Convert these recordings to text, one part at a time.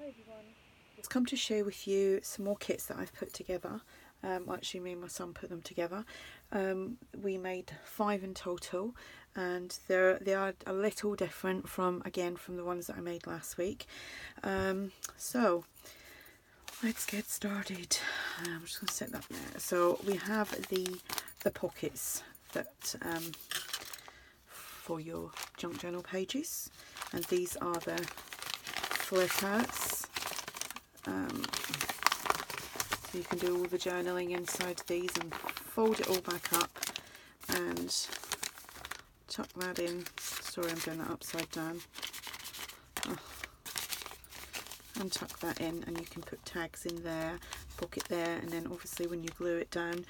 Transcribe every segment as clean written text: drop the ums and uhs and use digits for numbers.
everyone, just come to share with you some more kits that I've put together. Actually, me and my son put them together. We made 5 in total, and they are a little different from the ones that I made last week. So let's get started. I'm just going to set that there. So we have the pockets that for your junk journal pages, and these are the flip outs. So you can do all the journaling inside these and fold it all back up and tuck that in. Sorry, I'm doing that upside down. And tuck that in, and you can put tags in there, pocket there, and then obviously when you glue it down,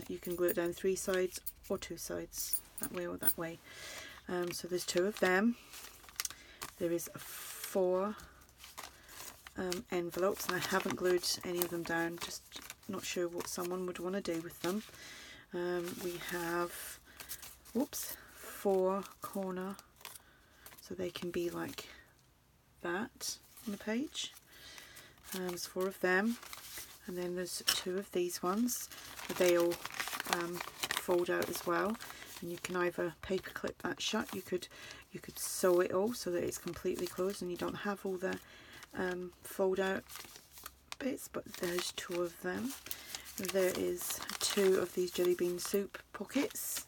you can glue it down 3 sides or 2 sides, that way or that way. So there's 2 of them. There is 4 envelopes, and I haven't glued any of them down, just not sure what someone would want to do with them. We have 4 corner, so they can be like that on the page. There's 4 of them, and then there's 2 of these ones, but they all fold out as well, and you can either paper clip that shut, you could sew it all so that it's completely closed and you don't have all the fold out bits. But there's 2 of them. There is 2 of these jelly bean soup pockets.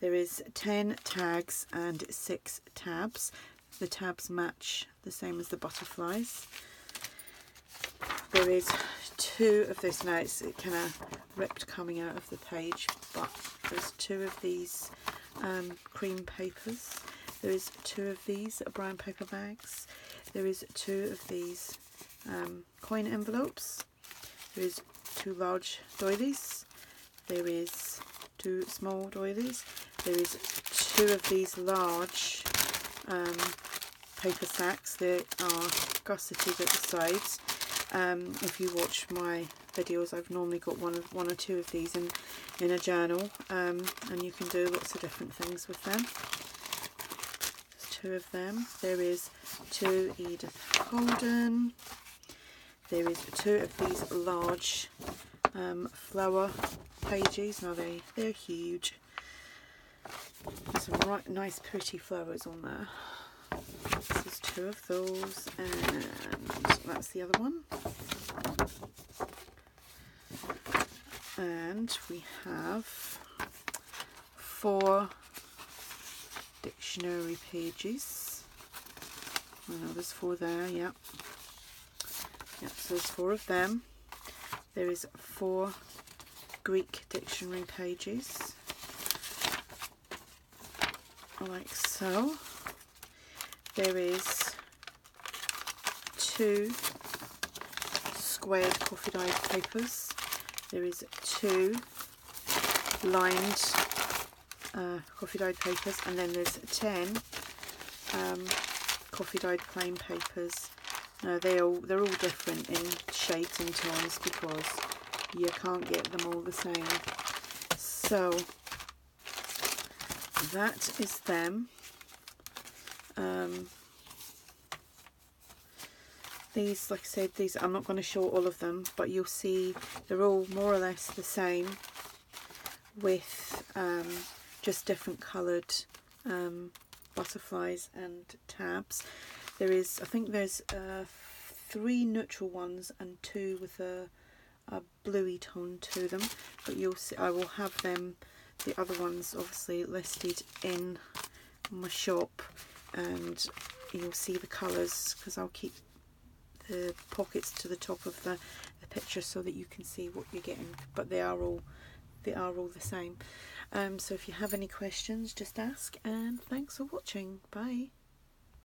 There is 10 tags and 6 tabs. The tabs match the same as the butterflies. There is 2 of this. Now it's kind of ripped coming out of the page, but there's 2 of these cream papers. There is 2 of these brown paper bags. There is 2 of these coin envelopes. There is 2 large doilies. There is 2 small doilies. There is 2 of these large paper sacks. They are gusseted at the sides. If you watch my videos, I've normally got one or 2 of these in a journal, and you can do lots of different things with them. 2 of them. There is 2 Edith Holden. There is 2 of these large flower pages. Now they're huge. There's some right nice pretty flowers on there. This is 2 of those, and that's the other one. And we have 4 dictionary pages. I know there's 4 there, yep, so there's 4 of them. There is 4 Greek dictionary pages, like so. There is 2 squared coffee dyed papers. There is 2 lined coffee dyed papers, and then there's 10 coffee dyed plain papers. Now they're all different in shapes and tones because you can't get them all the same. So that is them. These, like I said, I'm not going to show all of them, but you'll see they're all more or less the same, with just different coloured butterflies and tabs. There is, I think there's 3 neutral ones and 2 with a bluey tone to them, but you'll see I will have them, the other ones obviously, listed in my shop, and you'll see the colours, because I'll keep the pockets to the top of the picture so that you can see what you're getting, but they are all the same. So if you have any questions, just ask, and thanks for watching. Bye.